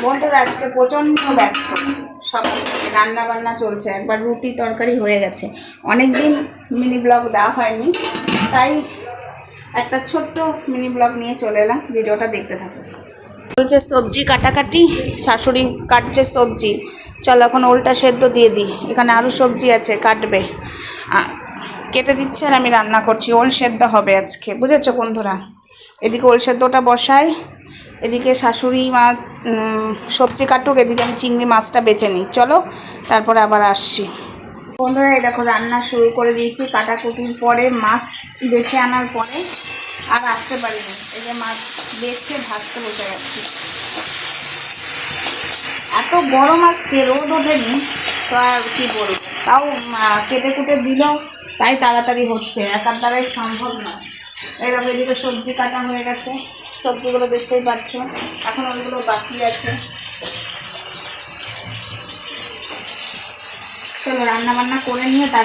বন্ধুরা আজকে প্রচণ্ড ব্যস্ত, সকাল থেকে রান্না বান্না চলছে। একবার রুটি তরকারি হয়ে গেছে, অনেক দিন মিনি ব্লগ দেওয়া হয়নি, তাই একটা ছোট্ট মিনি ব্লগ নিয়ে চলে এলাম। ভিডিওটা দেখতে থাকো। চলছে সবজি কাটাকাটি, শাশুড়ি কাটছে সবজি। চলো এখন ওলটা সেদ্ধ দিয়ে দিই। এখানে আরও সবজি আছে, কাটবে, কেটে দিচ্ছে আর আমি রান্না করছি। ওল সেদ্ধ হবে আজকে, বুঝেছো বন্ধুরা। এদিকে ওল সেদ্ধটা বসাই, এদিকে শাশুড়ি মা সবজি কাটুক, এদিকে আমি চিংড়ি মাছটা বেছে নিই। চলো তারপরে আবার আসছি। বন্ধুরা এই দেখো রান্না শুরু করে দিয়েছি। কাটাকুটির পরে মাছ বেছে আনার পরে আর আসতে পারিনি। এই যে মাছ বেছে ভাজতে বসে যাচ্ছি। এত বড় মাছকে রোদ ওঠেনি তো আর কি বলবো, তাও কেটে কুটে দিলেও তাই তাড়াতাড়ি হচ্ছে, একার দ্বারাই সম্ভব নয়। এরকম এদিকে সবজি কাটা হয়ে গেছে, সবজিগুলো দেখতেই পাচ্ছ। এখন ওইগুলো বাকি আছে। চলো রান্না বান্না করে নিয়ে তার